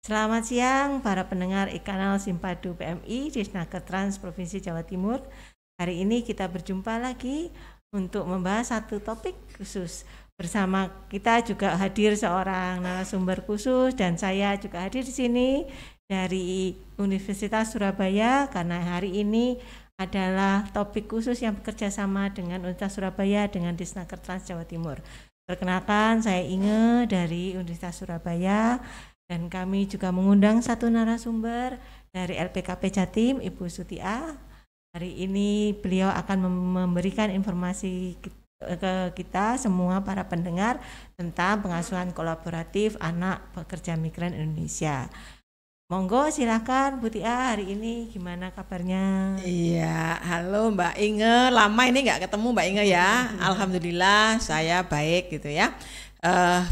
Selamat siang para pendengar e-kanal Simpadu PMI Disnaker Trans Provinsi Jawa Timur. Hari ini kita berjumpa lagi untuk membahas satu topik khusus. Bersama kita juga hadir seorang narasumber khusus dan saya juga hadir di sini dari Universitas Surabaya karena hari ini adalah topik khusus yang bekerja sama dengan Universitas Surabaya dengan Disnaker Trans Jawa Timur. Perkenalkan, saya Inge dari Universitas Surabaya. Dan kami juga mengundang satu narasumber dari LPKP Jatim, Ibu Sutia. Hari ini beliau akan memberikan informasi ke kita semua para pendengar tentang pengasuhan kolaboratif anak pekerja migran Indonesia. Monggo silakan Bu Tia, hari ini gimana kabarnya? Iya, halo Mbak Inge, lama ini nggak ketemu Mbak Inge ya. Alhamdulillah saya baik gitu ya.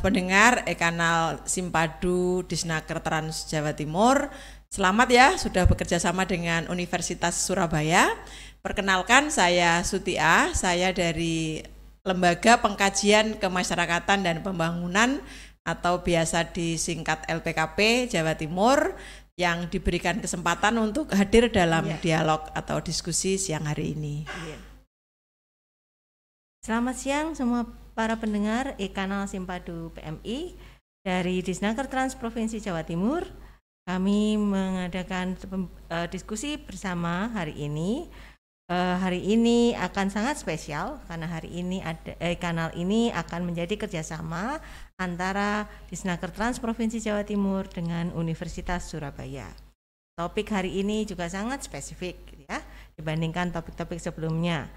Pendengar e-kanal Simpadu Disnaker Trans Jawa Timur, selamat ya sudah bekerja sama dengan Universitas Surabaya. Perkenalkan saya Sutia, saya dari Lembaga Pengkajian Kemasyarakatan dan Pembangunan atau biasa disingkat LPKP Jawa Timur yang diberikan kesempatan untuk hadir dalam dialog atau diskusi siang hari ini. Selamat siang semua para pendengar e-kanal Simpadu PMI dari Disnaker Trans Provinsi Jawa Timur. Kami mengadakan diskusi bersama hari ini. Hari ini akan sangat spesial karena hari ini kanal ini akan menjadi kerjasama antara Disnaker Trans Provinsi Jawa Timur dengan Universitas Surabaya. Topik hari ini juga sangat spesifik ya dibandingkan topik-topik sebelumnya.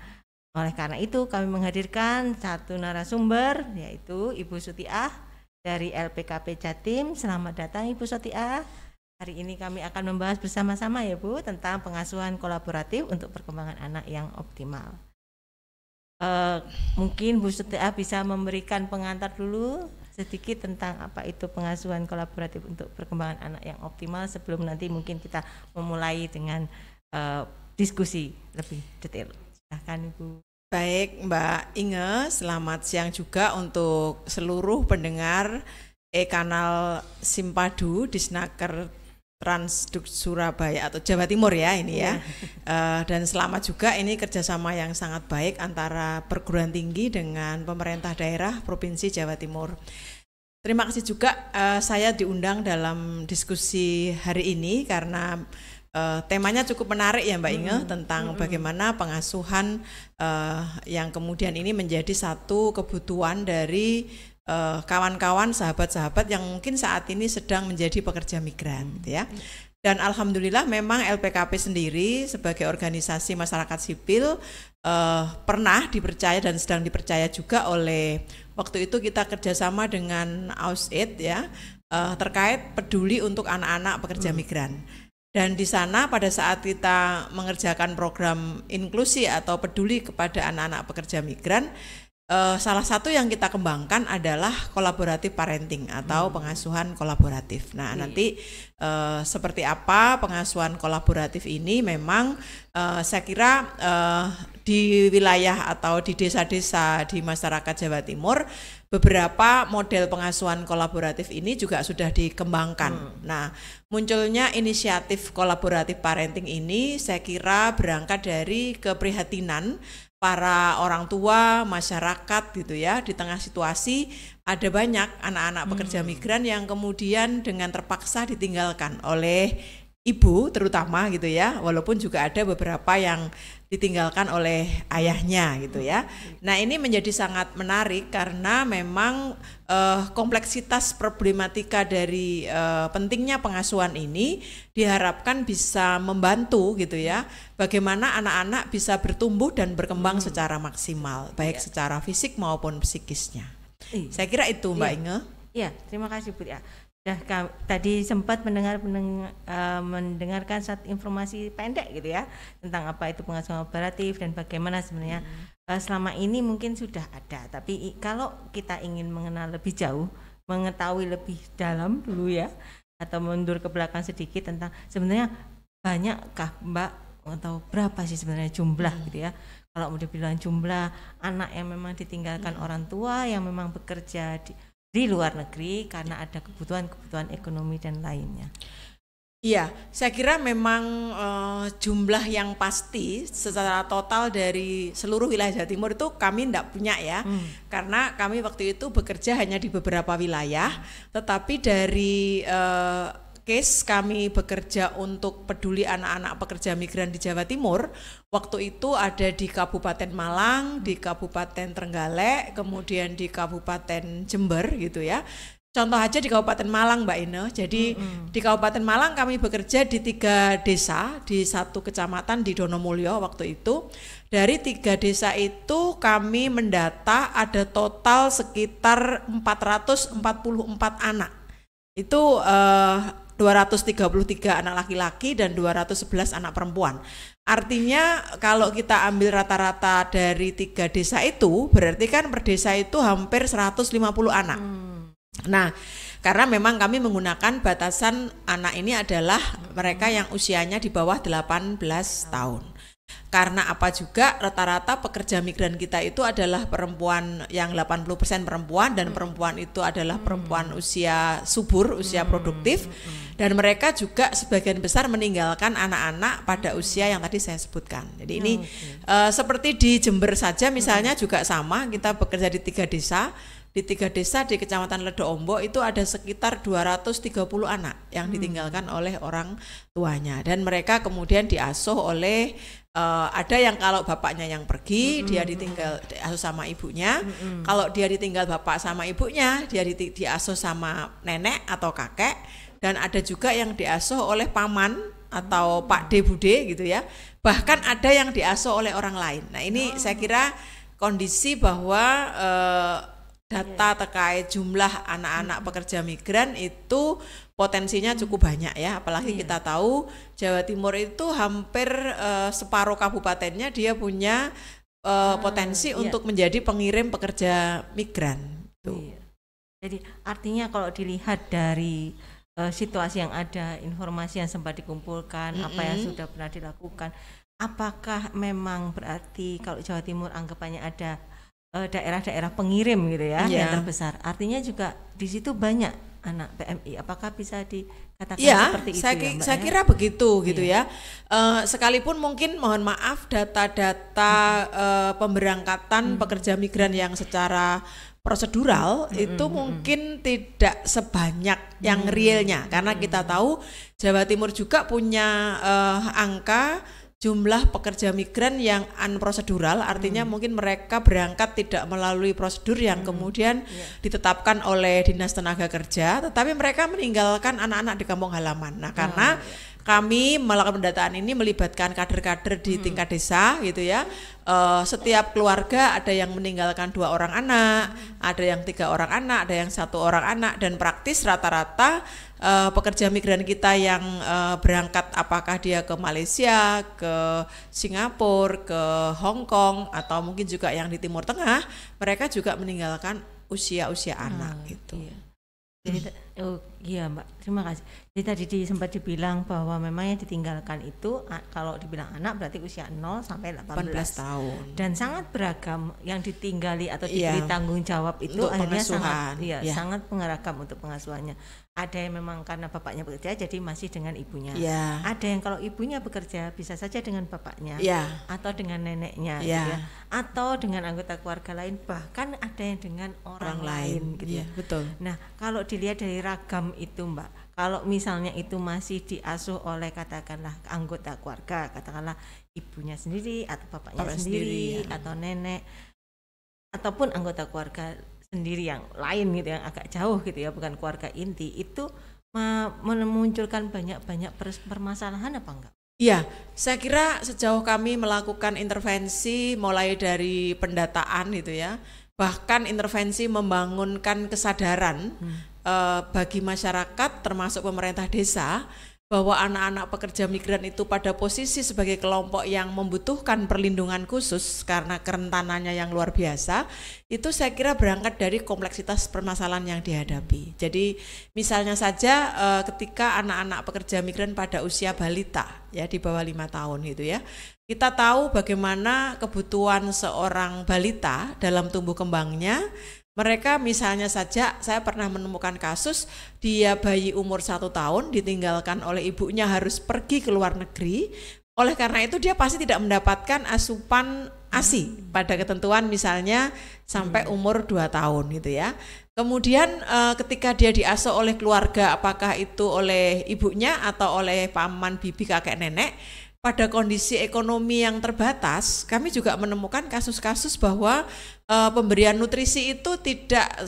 Oleh karena itu kami menghadirkan satu narasumber yaitu Ibu Sutiah dari LPKP Jatim. Selamat datang Ibu Sutiah. Hari ini kami akan membahas bersama-sama ya Bu tentang pengasuhan kolaboratif untuk perkembangan anak yang optimal. Mungkin Bu Sutiah bisa memberikan pengantar dulu sedikit tentang apa itu pengasuhan kolaboratif untuk perkembangan anak yang optimal sebelum nanti mungkin kita memulai dengan diskusi lebih detail. Silahkan Ibu. Baik Mbak Inge, selamat siang juga untuk seluruh pendengar e-kanal Simpadu Disnaker Trans Surabaya atau Jawa Timur ya ini ya. Dan selamat juga ini kerjasama yang sangat baik antara perguruan tinggi dengan pemerintah daerah Provinsi Jawa Timur. Terima kasih juga saya diundang dalam diskusi hari ini karena temanya cukup menarik ya Mbak Inge tentang bagaimana pengasuhan yang kemudian ini menjadi satu kebutuhan dari kawan-kawan sahabat-sahabat yang mungkin saat ini sedang menjadi pekerja migran gitu ya. Dan alhamdulillah memang LPKP sendiri sebagai organisasi masyarakat sipil pernah dipercaya dan sedang dipercaya juga oleh waktu itu kita kerjasama dengan AusAid ya terkait peduli untuk anak-anak pekerja migran. Dan di sana pada saat kita mengerjakan program inklusi atau peduli kepada anak-anak pekerja migran, salah satu yang kita kembangkan adalah collaborative parenting atau pengasuhan kolaboratif. Nah nanti seperti apa pengasuhan kolaboratif ini memang saya kira di wilayah atau di desa-desa di masyarakat Jawa Timur beberapa model pengasuhan kolaboratif ini juga sudah dikembangkan. Nah, munculnya inisiatif kolaboratif parenting ini saya kira berangkat dari keprihatinan para orang tua, masyarakat gitu ya, di tengah situasi ada banyak anak-anak pekerja migran yang kemudian dengan terpaksa ditinggalkan oleh ibu terutama gitu ya, walaupun juga ada beberapa yang ditinggalkan oleh ayahnya gitu ya. Nah ini menjadi sangat menarik karena memang kompleksitas problematika dari pentingnya pengasuhan ini diharapkan bisa membantu gitu ya, bagaimana anak-anak bisa bertumbuh dan berkembang secara maksimal, baik secara fisik maupun psikisnya. Saya kira itu Mbak Inge. Iya, terima kasih Bu ya. Tadi sempat mendengarkan satu informasi pendek gitu ya tentang apa itu pengasuhan kolaboratif dan bagaimana sebenarnya selama ini mungkin sudah ada, tapi kalau kita ingin mengenal lebih jauh, mengetahui lebih dalam dulu ya, atau mundur ke belakang sedikit tentang sebenarnya banyakkah Mbak atau berapa sih sebenarnya jumlah gitu ya, kalau mau dibilang jumlah anak yang memang ditinggalkan orang tua yang memang bekerja di luar negeri karena ada kebutuhan ekonomi dan lainnya. Iya, saya kira memang jumlah yang pasti secara total dari seluruh wilayah Jawa Timur itu kami tidak punya ya, karena kami waktu itu bekerja hanya di beberapa wilayah, tetapi dari case kami bekerja untuk peduli anak-anak pekerja migran di Jawa Timur, waktu itu ada di Kabupaten Malang, di Kabupaten Trenggalek, kemudian di Kabupaten Jember gitu ya. Contoh aja di Kabupaten Malang Mbak Ine, jadi di Kabupaten Malang kami bekerja di 3 desa, di 1 kecamatan di Donomulyo waktu itu. Dari 3 desa itu kami mendata ada total sekitar 444 anak. Itu 233 anak laki-laki dan 211 anak perempuan. Artinya kalau kita ambil rata-rata dari 3 desa itu, berarti kan per desa itu hampir 150 anak. Nah, karena memang kami menggunakan batasan anak ini adalah mereka yang usianya di bawah 18 tahun. Karena apa juga rata-rata pekerja migran kita itu adalah perempuan yang 80% perempuan, dan perempuan itu adalah perempuan usia subur, usia produktif, dan mereka juga sebagian besar meninggalkan anak-anak pada usia yang tadi saya sebutkan. Jadi ini seperti di Jember saja misalnya juga sama, kita bekerja di 3 desa. Di 3 desa di Kecamatan Ledo Ombok itu ada sekitar 230 anak yang ditinggalkan oleh orang tuanya, dan mereka kemudian diasuh oleh ada yang kalau bapaknya yang pergi dia diasuh sama ibunya, kalau dia ditinggal bapak sama ibunya dia diasuh sama nenek atau kakek, dan ada juga yang diasuh oleh paman atau Pak D Bude gitu ya, bahkan ada yang diasuh oleh orang lain. Nah ini saya kira kondisi bahwa data terkait jumlah anak-anak pekerja migran itu potensinya cukup banyak ya, apalagi kita tahu Jawa Timur itu hampir separuh kabupatennya dia punya potensi untuk menjadi pengirim pekerja migran. Jadi artinya kalau dilihat dari situasi yang ada, informasi yang sempat dikumpulkan, apa yang sudah pernah dilakukan, apakah memang berarti kalau Jawa Timur anggapannya ada daerah-daerah pengirim gitu ya, yang terbesar, artinya juga di situ banyak anak PMI, apakah bisa dikatakan seperti itu ya Mbak? Saya kira begitu gitu ya. Sekalipun mungkin mohon maaf data-data pemberangkatan pekerja migran yang secara prosedural itu mungkin tidak sebanyak yang realnya, karena kita tahu Jawa Timur juga punya angka jumlah pekerja migran yang unprosedural, artinya mungkin mereka berangkat tidak melalui prosedur yang kemudian ditetapkan oleh Dinas Tenaga Kerja, tetapi mereka meninggalkan anak-anak di kampung halaman. Nah, karena kami melakukan pendataan ini melibatkan kader-kader di tingkat desa gitu ya. Setiap keluarga ada yang meninggalkan 2 orang anak, ada yang 3 orang anak, ada yang 1 orang anak, dan praktis rata-rata pekerja migran kita yang berangkat, apakah dia ke Malaysia, ke Singapura, ke Hong Kong, atau mungkin juga yang di Timur Tengah, mereka juga meninggalkan usia-usia anak gitu. Jadi iya Mbak, terima kasih. Jadi tadi sempat dibilang bahwa memang yang ditinggalkan itu kalau dibilang anak berarti usia 0 sampai 18 tahun. Dan sangat beragam yang ditinggali atau diberi tanggung jawab itu untuk akhirnya pengasuhan. sangat beragam untuk pengasuhannya. Ada yang memang karena bapaknya bekerja jadi masih dengan ibunya. Ada yang kalau ibunya bekerja bisa saja dengan bapaknya atau dengan neneknya gitu ya. Atau dengan anggota keluarga lain, bahkan ada yang dengan orang lain gitu ya. Betul. Nah, kalau dilihat dari ragam itu Mbak, kalau misalnya itu masih diasuh oleh katakanlah anggota keluarga, katakanlah ibunya sendiri atau bapaknya sendiri atau nenek ataupun anggota keluarga sendiri yang lain gitu, yang agak jauh gitu ya, bukan keluarga inti, itu memunculkan banyak-banyak permasalahan apa enggak? Iya, saya kira sejauh kami melakukan intervensi mulai dari pendataan gitu ya, bahkan intervensi membangunkan kesadaran bagi masyarakat termasuk pemerintah desa bahwa anak-anak pekerja migran itu pada posisi sebagai kelompok yang membutuhkan perlindungan khusus karena kerentanannya yang luar biasa, itu saya kira berangkat dari kompleksitas permasalahan yang dihadapi. Jadi misalnya saja ketika anak-anak pekerja migran pada usia balita ya, di bawah 5 tahun gitu ya, kita tahu bagaimana kebutuhan seorang balita dalam tumbuh kembangnya Mereka misalnya saja saya pernah menemukan kasus dia bayi umur 1 tahun ditinggalkan oleh ibunya harus pergi ke luar negeri. Oleh karena itu dia pasti tidak mendapatkan asupan ASI pada ketentuan misalnya sampai umur 2 tahun gitu ya. Kemudian ketika dia diasuh oleh keluarga, apakah itu oleh ibunya atau oleh paman, bibi, kakek, nenek, pada kondisi ekonomi yang terbatas, kami juga menemukan kasus-kasus bahwa pemberian nutrisi itu tidak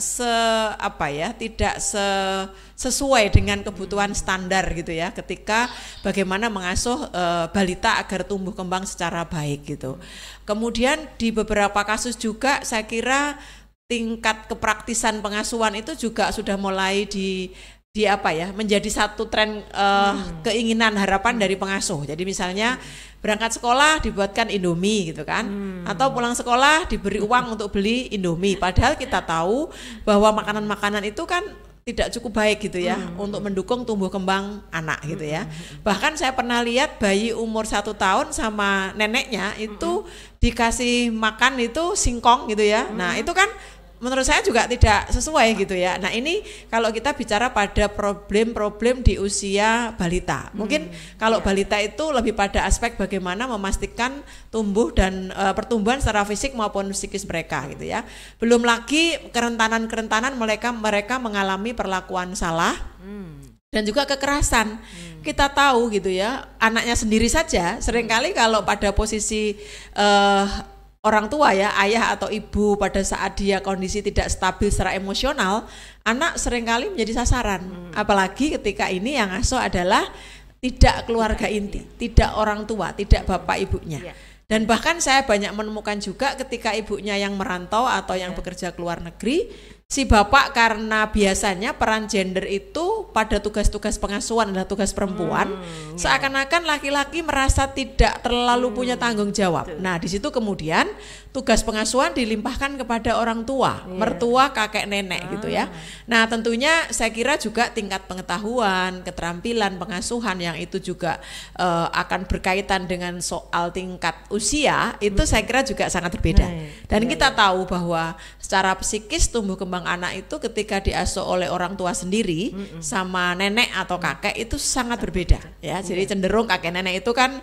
sesuai dengan kebutuhan standar gitu ya, ketika bagaimana mengasuh balita agar tumbuh kembang secara baik gitu. Kemudian di beberapa kasus juga saya kira tingkat kepraktisan pengasuhan itu juga sudah mulai menjadi satu tren keinginan harapan dari pengasuh. Jadi misalnya berangkat sekolah dibuatkan Indomie gitu kan, atau pulang sekolah diberi uang untuk beli Indomie. Padahal kita tahu bahwa makanan-makanan itu kan tidak cukup baik gitu ya untuk mendukung tumbuh kembang anak gitu ya. Bahkan saya pernah lihat bayi umur 1 tahun sama neneknya itu dikasih makan itu singkong gitu ya. Nah itu kan menurut saya juga tidak sesuai gitu ya. Nah ini kalau kita bicara pada problem-problem di usia balita, mungkin kalau balita itu lebih pada aspek bagaimana memastikan tumbuh dan pertumbuhan secara fisik maupun psikis mereka gitu ya. Belum lagi kerentanan mereka mengalami perlakuan salah dan juga kekerasan. Kita tahu gitu ya, anaknya sendiri saja seringkali kalau pada posisi orang tua ya, ayah atau ibu pada saat dia kondisi tidak stabil secara emosional, anak seringkali menjadi sasaran. Apalagi ketika ini yang asuh adalah tidak keluarga inti, tidak orang tua, tidak bapak ibunya. Dan bahkan saya banyak menemukan juga ketika ibunya yang merantau atau yang bekerja ke luar negeri, si bapak karena biasanya peran gender itu pada tugas-tugas pengasuhan adalah tugas perempuan, seakan-akan laki-laki merasa tidak terlalu punya tanggung jawab. Nah di situ kemudian tugas pengasuhan dilimpahkan kepada orang tua, mertua, kakek, nenek gitu ya. Nah tentunya saya kira juga tingkat pengetahuan, keterampilan pengasuhan yang itu juga akan berkaitan dengan soal tingkat usia itu saya kira juga sangat berbeda. Dan kita tahu bahwa secara psikis tumbuh kembang anak itu ketika diasuh oleh orang tua sendiri sama nenek atau kakek itu sangat berbeda ya. Jadi cenderung kakek nenek itu kan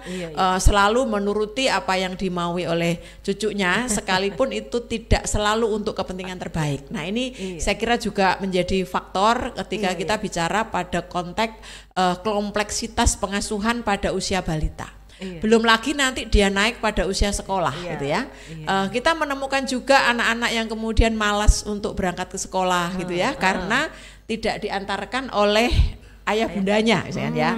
selalu menuruti apa yang dimaui oleh cucunya, sekalipun itu tidak selalu untuk kepentingan terbaik. Nah ini saya kira juga menjadi faktor ketika kita bicara pada konteks kompleksitas pengasuhan pada usia balita. Belum lagi nanti dia naik pada usia sekolah gitu ya. Kita menemukan juga anak-anak yang kemudian malas untuk berangkat ke sekolah gitu ya, karena tidak diantarkan oleh ayah bundanya misalnya ya.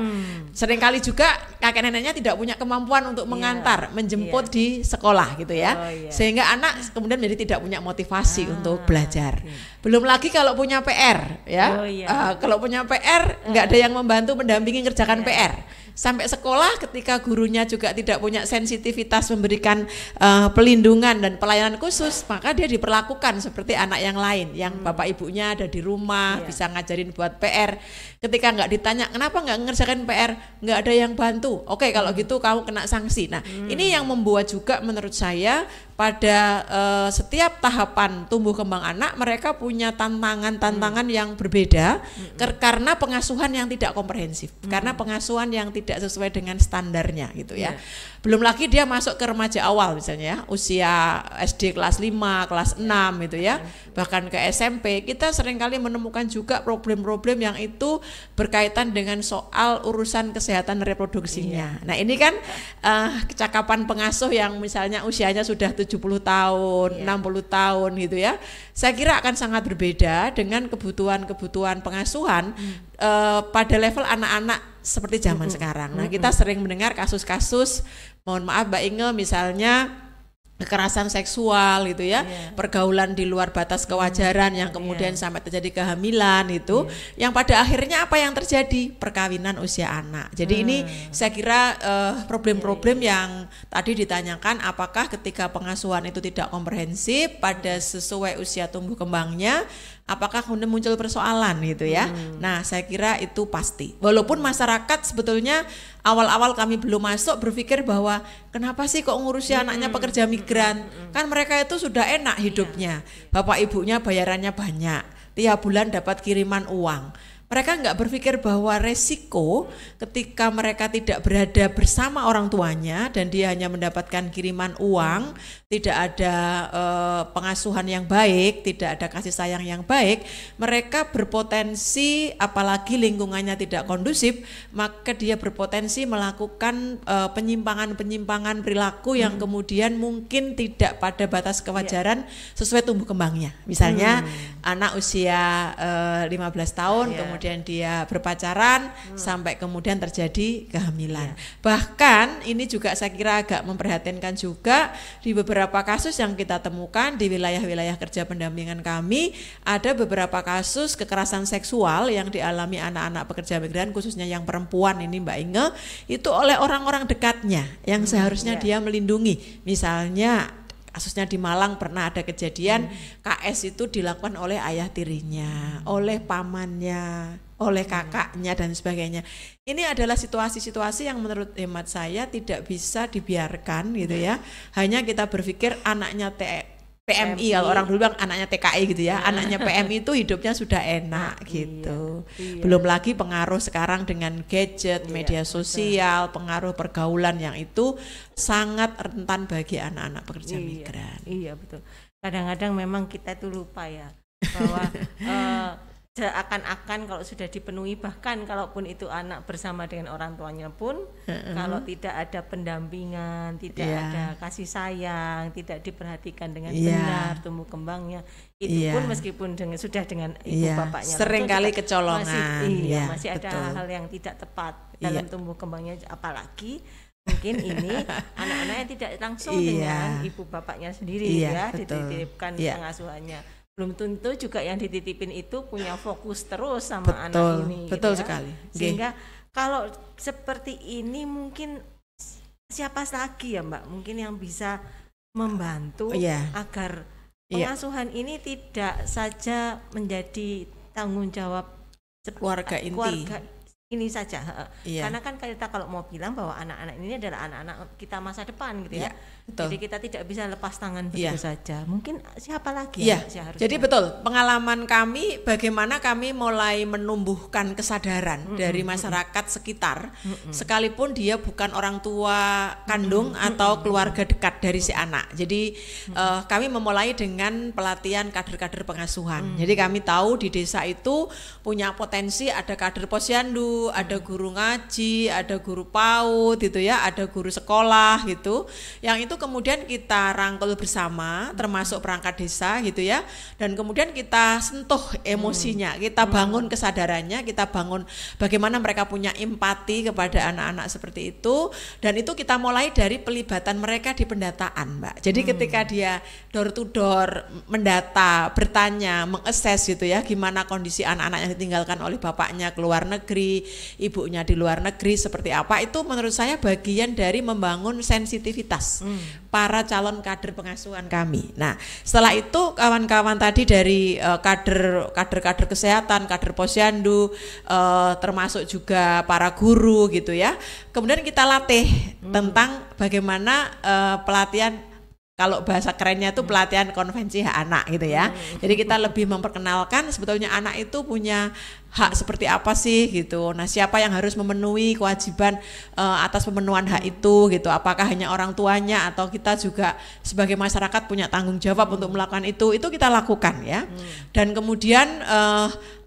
Seringkali juga kakek neneknya tidak punya kemampuan untuk mengantar, menjemput di sekolah gitu ya. Sehingga anak kemudian menjadi tidak punya motivasi untuk belajar. Belum lagi kalau punya PR ya. Kalau punya PR nggak ada yang membantu mendampingi ngerjakan PR. Sampai sekolah ketika gurunya juga tidak punya sensitivitas memberikan pelindungan dan pelayanan khusus, maka dia diperlakukan seperti anak yang lain yang bapak ibunya ada di rumah, bisa ngajarin buat PR. Ketika nggak ditanya kenapa nggak ngerjakan PR, nggak ada yang bantu. Oke, kalau gitu kamu kena sanksi. Nah ini yang membuat juga menurut saya pada setiap tahapan tumbuh kembang anak mereka punya tantangan yang berbeda karena pengasuhan yang tidak komprehensif, karena pengasuhan yang tidak sesuai dengan standarnya gitu ya. Belum lagi dia masuk ke remaja awal misalnya ya, usia SD kelas 5, kelas 6 gitu ya, bahkan ke SMP kita seringkali menemukan juga problem-problem yang itu berkaitan dengan soal urusan kesehatan reproduksinya. Nah ini kan kecakapan pengasuh yang misalnya usianya sudah 70 tahun, 60 tahun gitu ya, saya kira akan sangat berbeda dengan kebutuhan-kebutuhan pengasuhan pada level anak-anak seperti zaman sekarang. Nah kita sering mendengar kasus-kasus, mohon maaf Mbak Inge, misalnya kekerasan seksual gitu ya, pergaulan di luar batas kewajaran yang kemudian sampai terjadi kehamilan itu, yang pada akhirnya apa yang terjadi? Perkawinan usia anak. Jadi ini saya kira problem-problem yang tadi ditanyakan, apakah ketika pengasuhan itu tidak komprehensif pada sesuai usia tumbuh kembangnya, apakah kemudian muncul persoalan gitu ya. Nah, saya kira itu pasti. Walaupun masyarakat sebetulnya awal-awal kami belum masuk berpikir bahwa kenapa sih kok ngurusi anaknya pekerja migran? Kan mereka itu sudah enak hidupnya. Bapak ibunya bayarannya banyak, tiap bulan dapat kiriman uang. Mereka nggak berpikir bahwa resiko ketika mereka tidak berada bersama orang tuanya dan dia hanya mendapatkan kiriman uang, tidak ada pengasuhan yang baik, tidak ada kasih sayang yang baik, mereka berpotensi, apalagi lingkungannya tidak kondusif, maka dia berpotensi melakukan penyimpangan-penyimpangan perilaku yang kemudian mungkin tidak pada batas kewajaran sesuai tumbuh kembangnya. Misalnya anak usia 15 tahun kemudian dia berpacaran sampai kemudian terjadi kehamilan. Bahkan ini juga saya kira agak memprihatinkan juga, di beberapa kasus yang kita temukan di wilayah-wilayah kerja pendampingan kami, ada beberapa kasus kekerasan seksual yang dialami anak-anak pekerja migran, khususnya yang perempuan ini Mbak Inge, itu oleh orang-orang dekatnya yang seharusnya dia melindungi. Misalnya kasusnya di Malang pernah ada kejadian KS itu dilakukan oleh ayah tirinya, oleh pamannya, oleh kakaknya dan sebagainya. Ini adalah situasi-situasi yang menurut hemat saya tidak bisa dibiarkan gitu ya. Hanya kita berpikir anaknya PMI, kalau orang dulu bilang anaknya TKI gitu ya, anaknya PMI itu hidupnya sudah enak gitu. Belum lagi pengaruh sekarang dengan gadget, media sosial, pengaruh pergaulan yang itu sangat rentan bagi anak-anak pekerja migran. Iya betul. Kadang-kadang memang kita itu lupa ya bahwa seakan-akan kalau sudah dipenuhi, bahkan kalaupun itu anak bersama dengan orang tuanya pun kalau tidak ada pendampingan, tidak ada kasih sayang, tidak diperhatikan dengan benar tumbuh kembangnya, itu pun meskipun sudah dengan ibu bapaknya seringkali kecolongan, masih ada hal-hal yang tidak tepat dalam tumbuh kembangnya, apalagi mungkin ini anak-anak yang tidak langsung dengan ibu bapaknya sendiri dititipkan pengasuhannya. Belum tentu juga yang dititipin itu punya fokus terus sama anak ini. Betul gitu sekali. Sehingga kalau seperti ini mungkin siapa lagi ya Mbak mungkin yang bisa membantu agar pengasuhan ini tidak saja menjadi tanggung jawab keluarga inti. Ini saja, karena kan kita kalau mau bilang bahwa anak-anak ini adalah anak-anak kita masa depan gitu ya, jadi kita tidak bisa lepas tangan begitu saja. Mungkin siapa lagi yang harus? Jadi betul, pengalaman kami bagaimana kami mulai menumbuhkan kesadaran dari masyarakat sekitar, sekalipun dia bukan orang tua kandung atau keluarga dekat dari si anak. Jadi kami memulai dengan pelatihan kader-kader pengasuhan. Jadi kami tahu di desa itu punya potensi, ada kader posyandu, ada guru ngaji, ada guru PAUD gitu ya, ada guru sekolah gitu. Yang itu kemudian kita rangkul bersama termasuk perangkat desa gitu ya. Dan kemudian kita sentuh emosinya, kita bangun kesadarannya, kita bangun bagaimana mereka punya empati kepada anak-anak seperti itu, dan itu kita mulai dari pelibatan mereka di pendataan, Mbak. Jadi ketika dia door to door mendata, bertanya, mengakses gitu ya, gimana kondisi anak-anak yang ditinggalkan oleh bapaknya ke luar negeri, ibunya di luar negeri seperti apa, itu menurut saya bagian dari membangun sensitivitas para calon kader pengasuhan kami. Nah, setelah itu kawan-kawan tadi dari kader kesehatan, kader posyandu, termasuk juga para guru gitu ya. Kemudian kita latih tentang bagaimana pelatihan, kalau bahasa kerennya itu pelatihan konvensi hak anak gitu ya. Jadi kita lebih memperkenalkan sebetulnya anak itu punya hak seperti apa sih gitu. Nah, siapa yang harus memenuhi kewajiban atas pemenuhan hak itu gitu. Apakah hanya orang tuanya atau kita juga sebagai masyarakat punya tanggung jawab untuk melakukan itu kita lakukan ya. Dan kemudian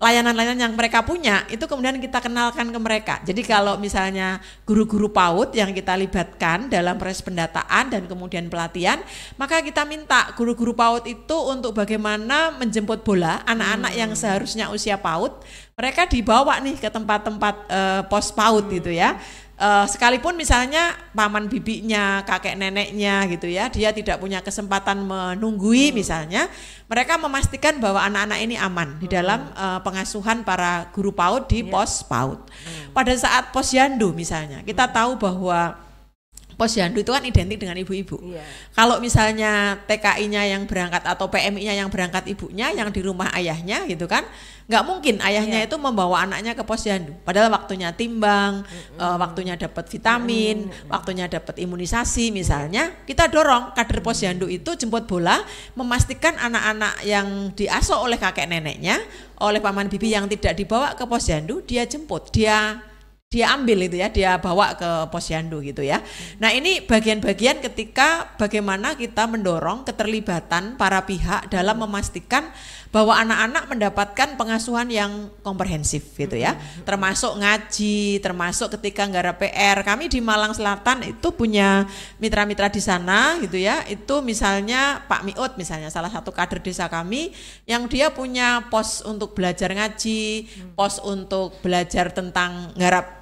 layanan-layanan yang mereka punya itu kemudian kita kenalkan ke mereka. Jadi kalau misalnya guru-guru PAUD yang kita libatkan dalam proses pendataan dan kemudian pelatihan, maka kita minta guru-guru PAUD itu untuk bagaimana menjemput bola anak-anak yang seharusnya usia PAUD, mereka dibawa nih ke tempat-tempat pos PAUD gitu ya. Sekalipun misalnya paman bibinya, kakek neneknya gitu ya, dia tidak punya kesempatan menunggui misalnya, mereka memastikan bahwa anak-anak ini aman di dalam pengasuhan para guru PAUD di pos PAUD. Pada saat posyandu misalnya, kita tahu bahwa posyandu itu kan identik dengan ibu-ibu. Iya. Kalau misalnya TKI-nya yang berangkat atau PMI-nya yang berangkat ibunya, yang di rumah ayahnya gitu kan, nggak mungkin ayahnya itu membawa anaknya ke posyandu. Padahal waktunya timbang, waktunya dapat vitamin, waktunya dapat imunisasi misalnya, kita dorong kader posyandu itu jemput bola, memastikan anak-anak yang diasuh oleh kakek neneknya, oleh paman bibi yang tidak dibawa ke posyandu, dia jemput, dia ambil itu ya, dia bawa ke posyandu gitu ya. Nah ini bagian-bagian ketika bagaimana kita mendorong keterlibatan para pihak dalam memastikan bahwa anak-anak mendapatkan pengasuhan yang komprehensif gitu ya. Termasuk ngaji, termasuk ketika nggarap PR. Kami di Malang Selatan itu punya mitra-mitra di sana gitu ya. Itu misalnya Pak Miut misalnya, salah satu kader desa kami yang dia punya pos untuk belajar ngaji, pos untuk belajar tentang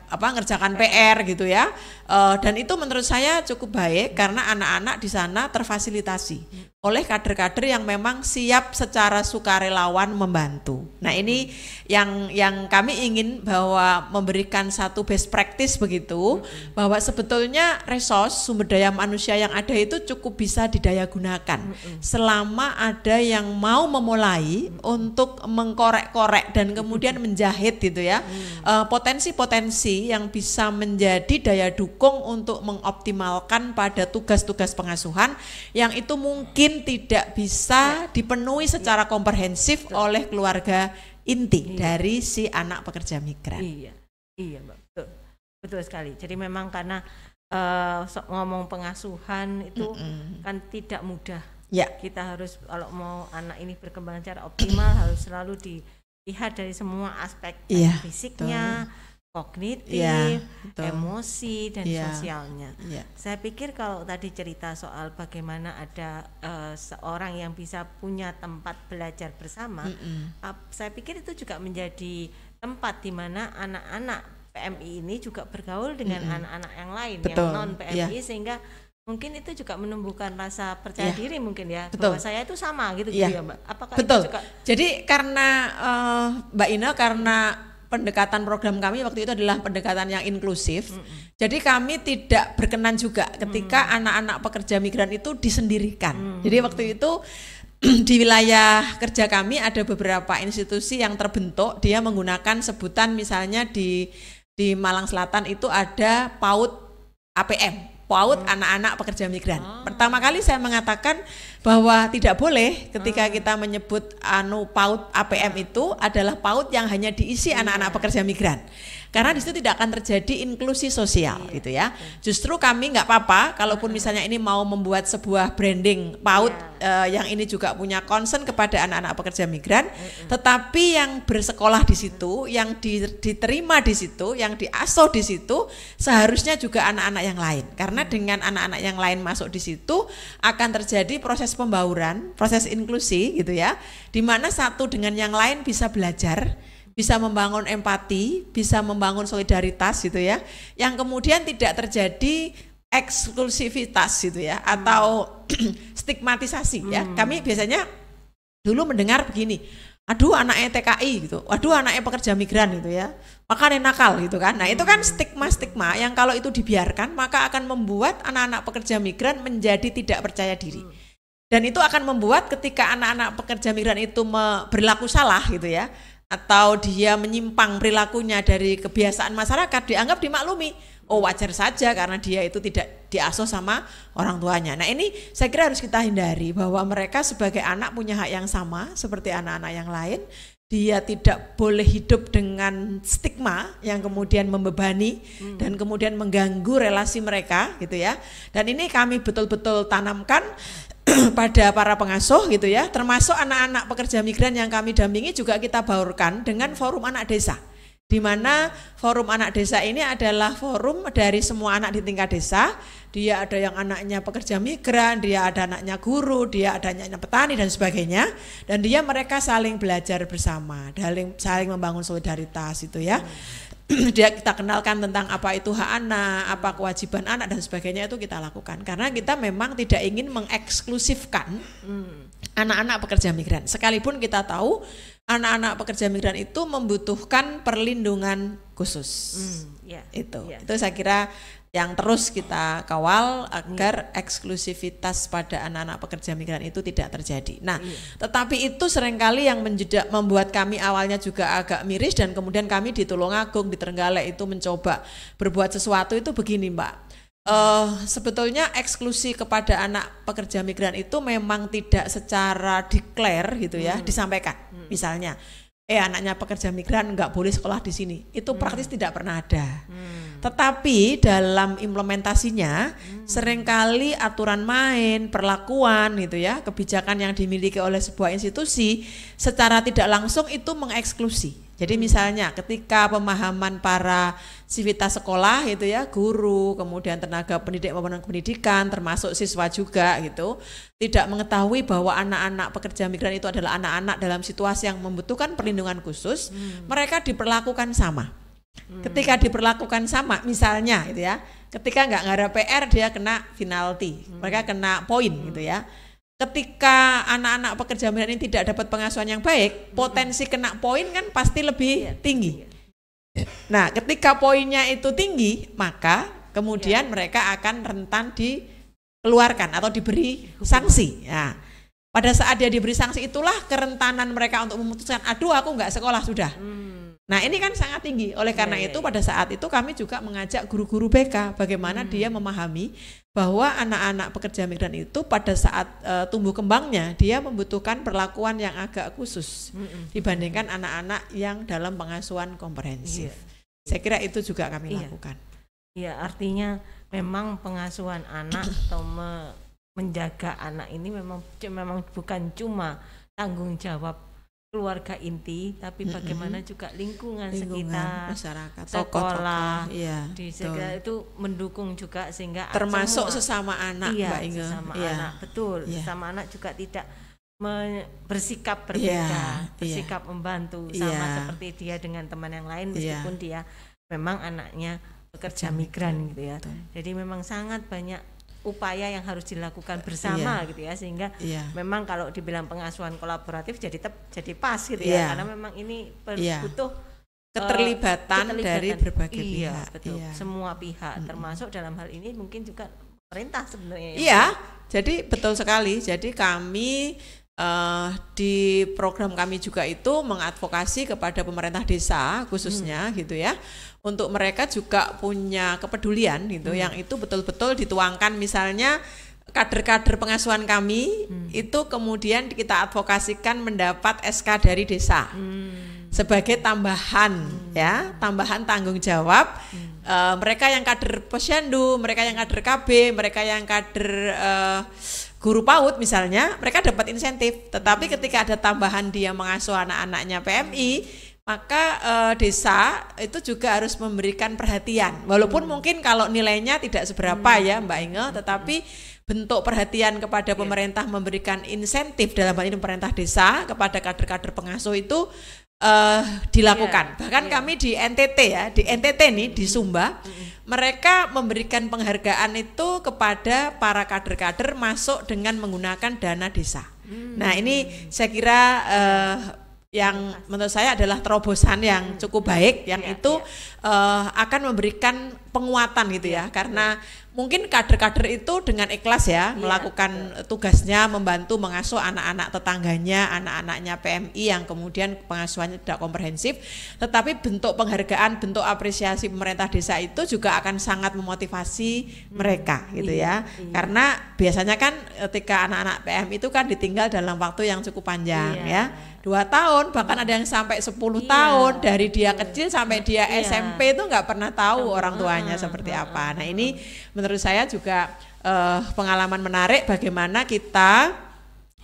ngerjakan PR gitu ya, dan itu menurut saya cukup baik karena anak-anak di sana terfasilitasi oleh kader-kader yang memang siap secara sukarelawan membantu. Nah ini yang kami ingin bahwa memberikan satu best practice begitu, bahwa sebetulnya resource sumber daya manusia yang ada itu cukup bisa didaya gunakan selama ada yang mau memulai untuk mengkorek-korek dan kemudian menjahit gitu ya, potensi-potensi yang bisa menjadi daya dukung untuk mengoptimalkan pada tugas-tugas pengasuhan yang itu mungkin tidak bisa dipenuhi secara komprehensif oleh keluarga inti dari si anak pekerja migran. Iya Mbak, betul sekali. Jadi memang karena ngomong pengasuhan itu kan tidak mudah. Ya. Kita harus kalau mau anak ini berkembang secara optimal harus selalu dilihat dari semua aspek fisiknya, kognitif, emosi dan sosialnya. Saya pikir kalau tadi cerita soal bagaimana ada seorang yang bisa punya tempat belajar bersama, saya pikir itu juga menjadi tempat di mana anak-anak PMI ini juga bergaul dengan anak-anak yang lain yang non PMI sehingga mungkin itu juga menumbuhkan rasa percaya diri mungkin ya, bahwa saya itu sama gitu ya Mbak. Apakah itu juga? Jadi karena Mbak Ina, karena pendekatan program kami waktu itu adalah pendekatan yang inklusif. Jadi kami tidak berkenan juga ketika anak-anak pekerja migran itu disendirikan. Jadi waktu itu di wilayah kerja kami ada beberapa institusi yang terbentuk, dia menggunakan sebutan misalnya di Malang Selatan itu ada PAUD APM. PAUD anak-anak pekerja migran. Pertama kali saya mengatakan bahwa tidak boleh ketika kita menyebut PAUD APM itu adalah PAUD yang hanya diisi anak-anak pekerja migran. Karena di situ tidak akan terjadi inklusi sosial gitu ya. Justru kami nggak apa-apa kalaupun misalnya ini mau membuat sebuah branding PAUD yang ini juga punya concern kepada anak-anak pekerja migran, tetapi yang bersekolah di situ, yang diterima di situ, yang diasuh di situ seharusnya juga anak-anak yang lain. Karena dengan anak-anak yang lain masuk di situ akan terjadi proses pembauran, proses inklusi gitu ya, di mana satu dengan yang lain bisa belajar, bisa membangun empati, bisa membangun solidaritas gitu ya, yang kemudian tidak terjadi eksklusivitas gitu ya, atau stigmatisasi ya. Kami biasanya dulu mendengar begini, aduh anaknya TKI gitu, waduh anaknya pekerja migran gitu ya, makanya nakal gitu kan. Nah itu kan stigma-stigma yang kalau itu dibiarkan maka akan membuat anak-anak pekerja migran menjadi tidak percaya diri. Dan itu akan membuat ketika anak-anak pekerja migran itu berlaku salah gitu ya, atau dia menyimpang perilakunya dari kebiasaan masyarakat, dianggap dimaklumi. Oh wajar saja karena dia itu tidak diasuh sama orang tuanya. Nah ini saya kira harus kita hindari, bahwa mereka sebagai anak punya hak yang sama seperti anak-anak yang lain. Dia tidak boleh hidup dengan stigma yang kemudian membebani dan kemudian mengganggu relasi mereka gitu ya. Dan ini kami betul-betul tanamkan pada para pengasuh gitu ya, termasuk anak-anak pekerja migran yang kami dampingi juga kita baurkan dengan forum anak desa, di mana forum anak desa ini adalah forum dari semua anak di tingkat desa. Dia ada yang anaknya pekerja migran, dia ada anaknya guru, dia ada anaknya petani dan sebagainya, dan mereka saling belajar bersama, saling membangun solidaritas itu ya. Dia kita kenalkan tentang apa itu hak anak, apa kewajiban anak dan sebagainya, itu kita lakukan karena kita memang tidak ingin mengeksklusifkan anak-anak pekerja migran, sekalipun kita tahu anak-anak pekerja migran itu membutuhkan perlindungan khusus. Itu saya kira yang terus kita kawal agar eksklusivitas pada anak-anak pekerja migran itu tidak terjadi. Nah, tetapi itu seringkali yang membuat kami awalnya juga agak miris, dan kemudian kami di Tulungagung, di Trenggalek itu mencoba berbuat sesuatu itu begini, Mbak. Sebetulnya eksklusi kepada anak pekerja migran itu memang tidak secara declare gitu ya, disampaikan. Misalnya, anaknya pekerja migran nggak boleh sekolah di sini. Itu praktis tidak pernah ada. Tetapi dalam implementasinya seringkali aturan main, perlakuan gitu ya, kebijakan yang dimiliki oleh sebuah institusi secara tidak langsung itu mengeksklusi. Jadi misalnya ketika pemahaman para sivitas sekolah gitu ya, guru, kemudian tenaga pendidik maupun pendidikan, termasuk siswa juga gitu, tidak mengetahui bahwa anak-anak pekerja migran itu adalah anak-anak dalam situasi yang membutuhkan perlindungan khusus, mereka diperlakukan sama. Ketika diperlakukan sama, misalnya gitu ya, ketika nggak ada PR dia kena penalti, mereka kena poin gitu ya. Ketika anak-anak pekerja migran ini tidak dapat pengasuhan yang baik, potensi kena poin kan pasti lebih tinggi. Nah, ketika poinnya itu tinggi, maka kemudian mereka akan rentan dikeluarkan atau diberi sanksi. Nah, pada saat dia diberi sanksi itulah kerentanan mereka untuk memutuskan, aduh aku nggak sekolah sudah. Nah, ini kan sangat tinggi. Oleh karena itu pada saat itu kami juga mengajak guru-guru BK bagaimana dia memahami bahwa anak-anak pekerja migran itu pada saat tumbuh kembangnya dia membutuhkan perlakuan yang agak khusus dibandingkan anak-anak yang dalam pengasuhan komprehensif. Saya kira itu juga kami lakukan. Iya, artinya memang pengasuhan anak atau menjaga anak ini memang bukan cuma tanggung jawab keluarga inti, tapi bagaimana juga lingkungan sekitar, masyarakat, sekolah, di sekitar itu mendukung juga sehingga termasuk sesama anak, Mbak Inge. Sesama anak, betul. Sesama anak juga tidak bersikap berbeda, bersikap membantu sama seperti dia dengan teman yang lain meskipun dia memang anaknya pekerja migran gitu ya. Jadi memang sangat banyak upaya yang harus dilakukan bersama gitu ya, sehingga memang kalau dibilang pengasuhan kolaboratif jadi pas gitu ya, karena memang ini butuh keterlibatan dari berbagai pihak. Betul. Semua pihak termasuk dalam hal ini mungkin juga pemerintah sebenarnya. Iya, jadi betul sekali. Jadi kami di program kami juga itu mengadvokasi kepada pemerintah desa khususnya gitu ya, untuk mereka juga punya kepedulian gitu, yang itu betul-betul dituangkan. Misalnya kader-kader pengasuhan kami itu kemudian kita advokasikan mendapat SK dari desa sebagai tambahan tambahan tanggung jawab. Mereka yang kader posyandu, mereka yang kader KB, mereka yang kader guru PAUD misalnya, mereka dapat insentif. Tetapi ketika ada tambahan dia mengasuh anak-anaknya PMI, maka desa itu juga harus memberikan perhatian. Walaupun mungkin kalau nilainya tidak seberapa ya Mbak Inge, tetapi bentuk perhatian kepada pemerintah memberikan insentif dalam hal ini pemerintah desa kepada kader-kader pengasuh itu dilakukan. Bahkan kami di NTT di NTT nih di Sumba, mereka memberikan penghargaan itu kepada para kader-kader masuk dengan menggunakan dana desa. Nah, ini saya kira yang menurut saya adalah terobosan yang cukup baik, yang itu akan memberikan penguatan gitu ya, karena mungkin kader-kader itu dengan ikhlas melakukan tugasnya, membantu mengasuh anak-anak tetangganya, anak-anaknya PMI yang kemudian pengasuhannya tidak komprehensif. Tetapi bentuk penghargaan, bentuk apresiasi pemerintah desa itu juga akan sangat memotivasi mereka gitu ya. Karena biasanya kan ketika anak-anak PMI itu kan ditinggal dalam waktu yang cukup panjang 2 tahun, bahkan ada yang sampai 10 tahun, dari dia kecil sampai dia SMP itu nggak pernah tahu orang tuanya seperti apa. Nah, ini menurut saya juga pengalaman menarik bagaimana kita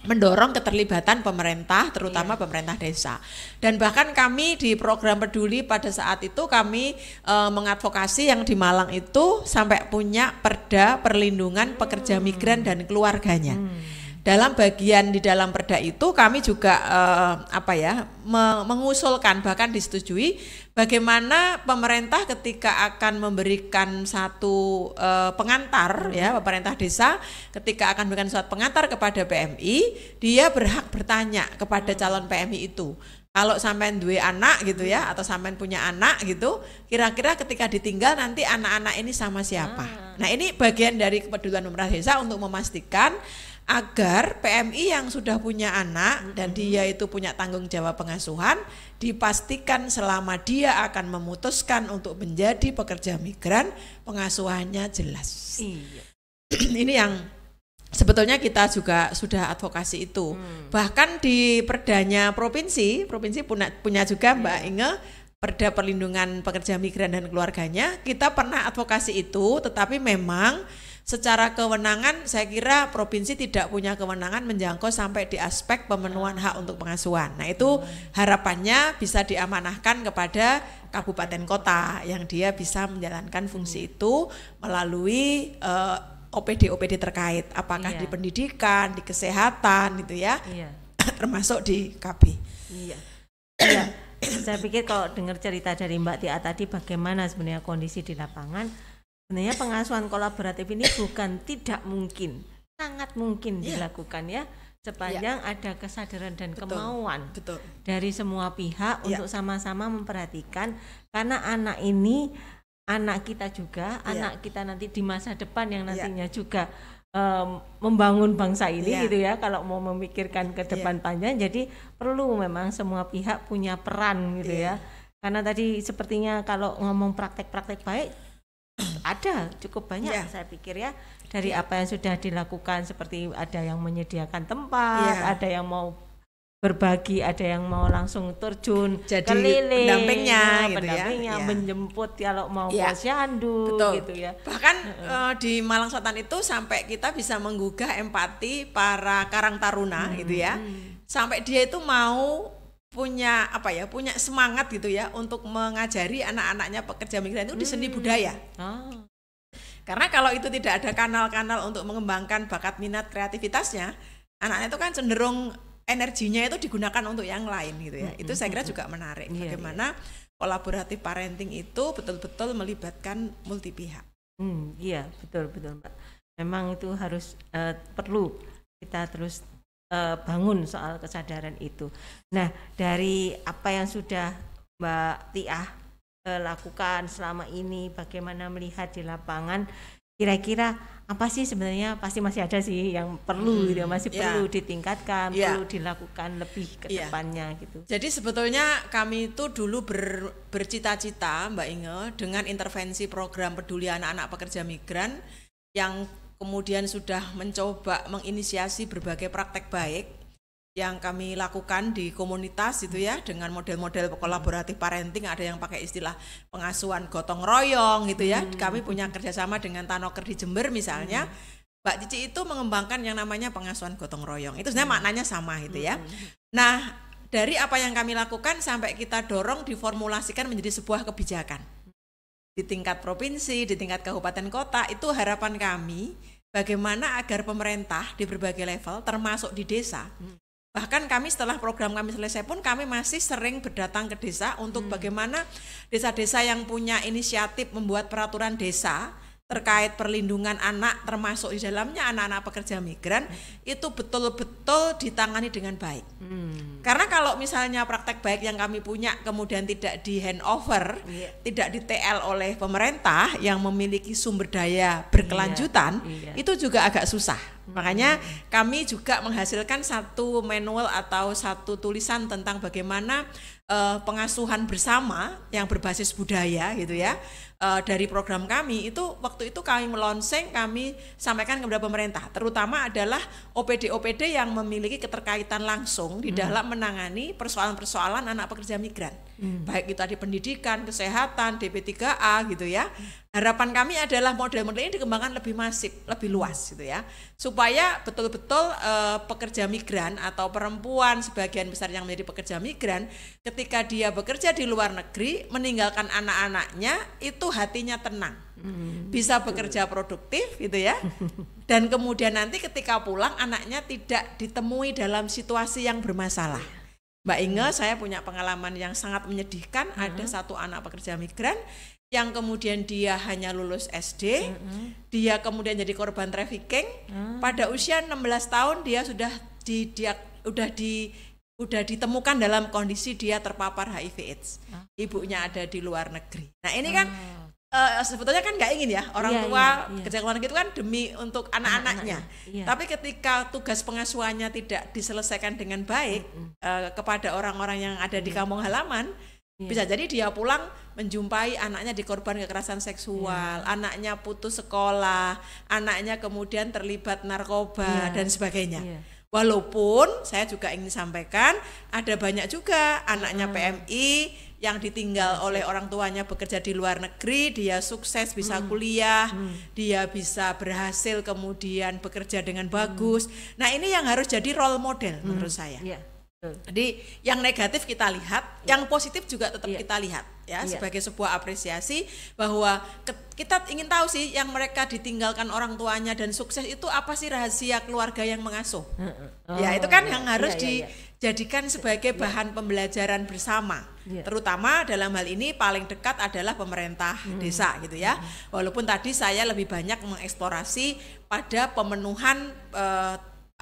mendorong keterlibatan pemerintah, terutama pemerintah desa. Dan bahkan kami di program peduli pada saat itu kami mengadvokasi yang di Malang itu sampai punya perda perlindungan pekerja migran dan keluarganya. Dalam bagian di dalam perda itu kami juga mengusulkan, bahkan disetujui, bagaimana pemerintah ketika akan memberikan satu pengantar pemerintah desa ketika akan memberikan suatu pengantar kepada PMI, dia berhak bertanya kepada calon PMI itu, Kalau sampean duwe anak gitu ya, atau sampean punya anak gitu, kira-kira ketika ditinggal nanti anak-anak ini sama siapa? Nah, ini bagian dari kepedulian pemerintah desa untuk memastikan agar PMI yang sudah punya anak dan dia itu punya tanggung jawab pengasuhan, dipastikan selama dia akan memutuskan untuk menjadi pekerja migran, pengasuhannya jelas. Iya. Ini yang sebetulnya kita juga sudah advokasi itu. Bahkan di perdanya provinsi punya juga Mbak Inge, Perda Perlindungan Pekerja Migran dan Keluarganya, kita pernah advokasi itu, tetapi memang secara kewenangan saya kira provinsi tidak punya kewenangan menjangkau sampai di aspek pemenuhan hak untuk pengasuhan. Nah, itu harapannya bisa diamanahkan kepada kabupaten kota yang dia bisa menjalankan fungsi itu melalui OPD terkait, apakah di pendidikan, di kesehatan gitu ya, termasuk di KB. Iya. Saya pikir kalau dengar cerita dari Mbak Tia tadi bagaimana sebenarnya kondisi di lapangan, sebenarnya pengasuhan kolaboratif ini bukan tidak mungkin, sangat mungkin dilakukan ya, sepanjang ada kesadaran dan kemauan dari semua pihak untuk sama-sama memperhatikan, karena anak ini anak kita juga, anak kita nanti di masa depan yang nantinya juga membangun bangsa ini gitu ya, kalau mau memikirkan ke depan panjang. Jadi perlu memang semua pihak punya peran gitu ya, karena tadi sepertinya kalau ngomong praktek-praktek baik ada cukup banyak saya pikir ya, dari apa yang sudah dilakukan, seperti ada yang menyediakan tempat, ada yang mau berbagi, ada yang mau langsung terjun jadi keliling, pendampingnya menjemput kalau mau posyandu gitu ya. Bahkan di Malang Selatan itu sampai kita bisa menggugah empati para Karang Taruna gitu ya, sampai dia itu mau punya punya semangat gitu ya untuk mengajari anak-anaknya pekerja migran itu di seni budaya. Karena kalau itu tidak ada kanal-kanal untuk mengembangkan bakat minat kreativitasnya, anaknya itu kan cenderung energinya itu digunakan untuk yang lain gitu ya. Itu saya kira juga menarik, bagaimana kolaboratif parenting itu betul-betul melibatkan multi pihak. Iya, betul Mbak. Memang itu harus perlu kita terus bangun soal kesadaran itu. Nah, dari apa yang sudah Mbak Tiah lakukan selama ini, bagaimana melihat di lapangan, kira-kira apa sih sebenarnya, pasti masih ada sih yang perlu gitu, masih perlu ditingkatkan, perlu dilakukan lebih ke depannya gitu. Jadi sebetulnya kami itu dulu bercita-cita Mbak Inge dengan intervensi program peduli anak-anak pekerja migran yang kemudian sudah mencoba menginisiasi berbagai praktek baik yang kami lakukan di komunitas itu ya, dengan model-model kolaboratif parenting. Ada yang pakai istilah pengasuhan gotong royong gitu ya. Kami punya kerjasama dengan Tanoker di Jember misalnya. Mbak Cici itu mengembangkan yang namanya pengasuhan gotong royong. Itu sebenarnya maknanya sama gitu ya. Nah, dari apa yang kami lakukan sampai kita dorong diformulasikan menjadi sebuah kebijakan di tingkat provinsi, di tingkat kabupaten kota. Itu harapan kami bagaimana agar pemerintah di berbagai level termasuk di desa, bahkan kami setelah program kami selesai pun kami masih sering berdatang ke desa untuk bagaimana desa-desa yang punya inisiatif membuat peraturan desa terkait perlindungan anak, termasuk di dalamnya anak-anak pekerja migran, itu betul-betul ditangani dengan baik. Karena kalau misalnya praktek baik yang kami punya kemudian tidak di handover, tidak di TL oleh pemerintah yang memiliki sumber daya berkelanjutan, itu juga agak susah. Makanya kami juga menghasilkan satu manual atau satu tulisan tentang bagaimana pengasuhan bersama yang berbasis budaya gitu ya. Dari program kami itu, waktu itu kami melonseng, kami sampaikan kepada pemerintah, terutama adalah OPD-OPD yang memiliki keterkaitan langsung di dalam menangani persoalan-persoalan anak pekerja migran, baik itu di pendidikan, kesehatan, DP3A gitu ya. Harapan kami adalah model-model ini dikembangkan lebih masif, lebih luas gitu ya, supaya betul-betul pekerja migran atau perempuan sebagian besar yang menjadi pekerja migran, ketika dia bekerja di luar negeri meninggalkan anak-anaknya itu hatinya tenang, bisa bekerja produktif gitu ya, dan kemudian nanti ketika pulang anaknya tidak ditemui dalam situasi yang bermasalah. Mbak Inge, saya punya pengalaman yang sangat menyedihkan. Ada satu anak pekerja migran yang kemudian dia hanya lulus SD, dia kemudian jadi korban trafficking. Pada usia 16 tahun dia sudah udah ditemukan dalam kondisi dia terpapar HIV/AIDS. Ibunya ada di luar negeri. Nah ini kan sebetulnya kan nggak ingin ya orang tua kerja luar negeri itu kan demi untuk anak-anaknya. Tapi ketika tugas pengasuhannya tidak diselesaikan dengan baik kepada orang-orang yang ada di kampung halaman, bisa jadi dia pulang menjumpai anaknya dikorban kekerasan seksual, anaknya putus sekolah, anaknya kemudian terlibat narkoba dan sebagainya. Walaupun saya juga ingin sampaikan ada banyak juga anaknya PMI yang ditinggal oleh orang tuanya bekerja di luar negeri, dia sukses bisa kuliah, dia bisa berhasil kemudian bekerja dengan bagus. Nah ini yang harus jadi role model menurut saya. Jadi yang negatif kita lihat, yang positif juga tetap kita lihat ya sebagai sebuah apresiasi bahwa kita ingin tahu sih yang mereka ditinggalkan orang tuanya dan sukses itu apa sih rahasia keluarga yang mengasuh. Ya itu kan yang harus dijadikan sebagai bahan pembelajaran bersama. Terutama dalam hal ini paling dekat adalah pemerintah desa gitu ya. Walaupun tadi saya lebih banyak mengeksplorasi pada pemenuhan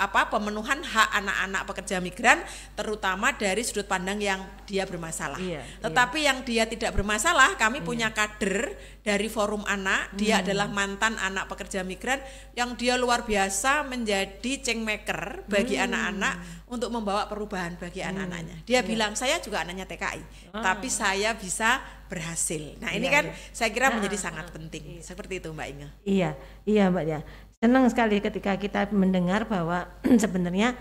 pemenuhan hak anak-anak pekerja migran terutama dari sudut pandang yang dia bermasalah. Tetapi yang dia tidak bermasalah, kami punya kader dari Forum Anak, dia adalah mantan anak pekerja migran yang dia luar biasa menjadi kingmaker bagi anak-anak untuk membawa perubahan bagi anak-anaknya. Dia bilang, saya juga anaknya TKI, tapi saya bisa berhasil. Nah ini kan saya kira menjadi sangat penting. Seperti itu Mbak Inge. Iya Mbak ya. Senang sekali ketika kita mendengar bahwa sebenarnya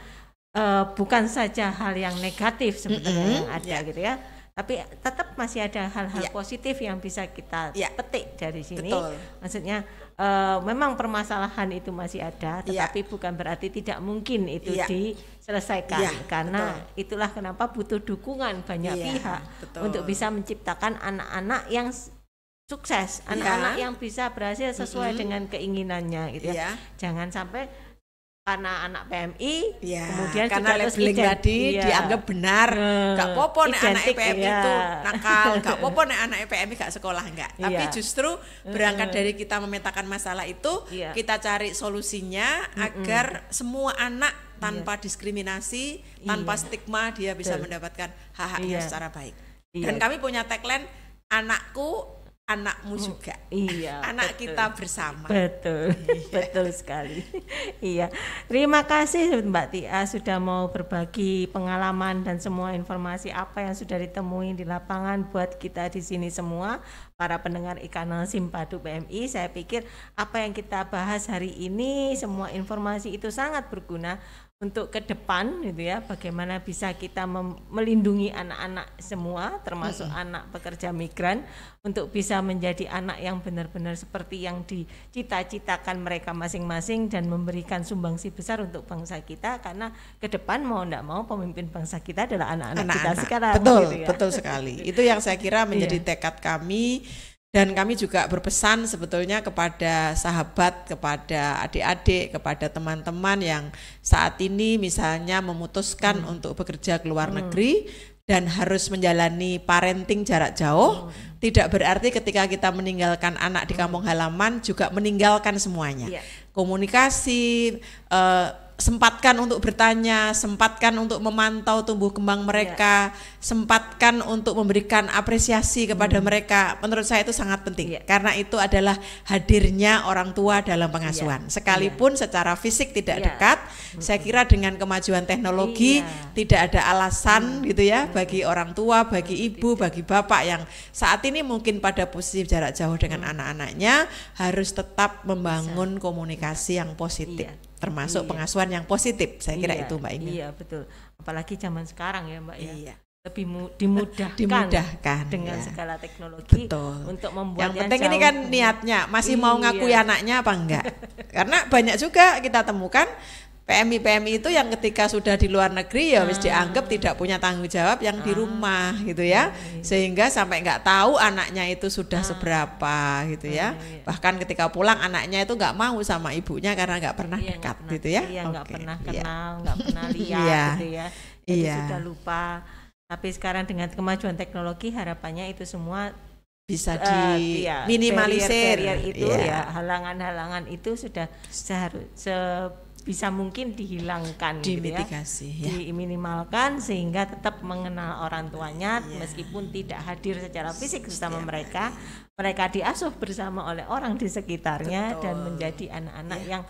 bukan saja hal yang negatif sebenarnya yang ada gitu ya, tapi tetap masih ada hal-hal positif yang bisa kita petik dari sini. Maksudnya memang permasalahan itu masih ada, tetapi bukan berarti tidak mungkin itu diselesaikan, karena itulah kenapa butuh dukungan banyak pihak untuk bisa menciptakan anak-anak yang sukses, anak-anak yang bisa berhasil sesuai dengan keinginannya gitu ya. Jangan sampai karena anak PMI kemudian karena labeling tadi dianggap benar, gak popo nek anak PMI itu nakal, gak popo nek anak PMI gak sekolah, enggak. Tapi justru berangkat dari kita memetakan masalah itu, kita cari solusinya agar semua anak tanpa diskriminasi, tanpa stigma dia bisa mendapatkan hak-haknya secara baik. Dan kami punya tagline, anakku anakmu juga, anak kita bersama. Betul sekali. Terima kasih Mbak Tia sudah mau berbagi pengalaman dan semua informasi apa yang sudah ditemui di lapangan buat kita di sini semua, para pendengar e-kanal Simpadu PMI. Saya pikir apa yang kita bahas hari ini, semua informasi itu sangat berguna untuk ke depan gitu ya, bagaimana bisa kita melindungi anak-anak semua termasuk anak pekerja migran untuk bisa menjadi anak yang benar-benar seperti yang dicita-citakan mereka masing-masing dan memberikan sumbangsi besar untuk bangsa kita, karena ke depan mau enggak mau pemimpin bangsa kita adalah anak-anak kita sekarang. Betul sekali. Itu yang saya kira menjadi tekad kami. Dan kami juga berpesan sebetulnya kepada sahabat, kepada adik-adik, kepada teman-teman yang saat ini misalnya memutuskan untuk bekerja ke luar negeri dan harus menjalani parenting jarak jauh, tidak berarti ketika kita meninggalkan anak di kampung halaman juga meninggalkan semuanya. Komunikasi, sempatkan untuk bertanya, sempatkan untuk memantau tumbuh kembang mereka, sempatkan untuk memberikan apresiasi kepada mereka. Menurut saya itu sangat penting, karena itu adalah hadirnya orang tua dalam pengasuhan. Sekalipun secara fisik tidak dekat, saya kira dengan kemajuan teknologi tidak ada alasan gitu ya bagi orang tua, bagi ibu, bagi bapak yang saat ini mungkin pada posisi jarak jauh dengan anak-anaknya harus tetap membangun komunikasi yang positif. Termasuk pengasuhan yang positif, saya kira itu Mbak Inge. Iya betul, apalagi zaman sekarang ya Mbak ya, lebih dimudahkan dengan segala teknologi untuk membuat yang penting ini kan niatnya masih mau ngakui anaknya apa enggak. Karena banyak juga kita temukan PMI itu yang ketika sudah di luar negeri ya wis dianggap tidak punya tanggung jawab yang di rumah gitu ya, sehingga sampai nggak tahu anaknya itu sudah seberapa gitu ya. Bahkan ketika pulang anaknya itu nggak mau sama ibunya karena nggak pernah dekat gitu ya. Nggak pernah kenal, nggak pernah lihat gitu ya. Jadi sudah lupa. Tapi sekarang dengan kemajuan teknologi harapannya itu semua bisa diminimalisir. Barrier itu halangan-halangan itu sudah bisa mungkin dihilangkan, dimitigasi, gitu ya, diminimalkan sehingga tetap mengenal orang tuanya meskipun tidak hadir secara fisik bersama mereka. Mereka diasuh bersama oleh orang di sekitarnya. Betul. Dan menjadi anak-anak yang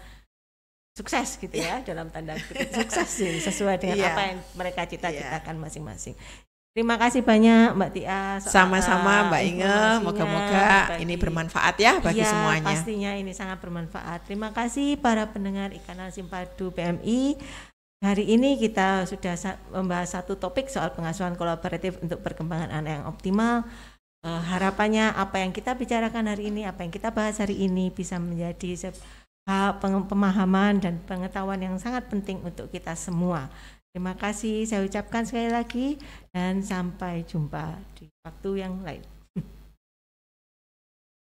sukses gitu ya, dalam tanda kutip sukses sesuai dengan apa yang mereka cita-citakan masing-masing. Terima kasih banyak Mbak Tia. Sama-sama Mbak Inge, moga-moga ini bermanfaat ya bagi semuanya. Pastinya ini sangat bermanfaat. Terima kasih para pendengar e-kanal Simpadu PMI. Hari ini kita sudah membahas satu topik soal pengasuhan kolaboratif untuk perkembangan anak yang optimal. Harapannya apa yang kita bicarakan hari ini, apa yang kita bahas hari ini bisa menjadi pemahaman dan pengetahuan yang sangat penting untuk kita semua. Terima kasih saya ucapkan sekali lagi dan sampai jumpa di waktu yang lain.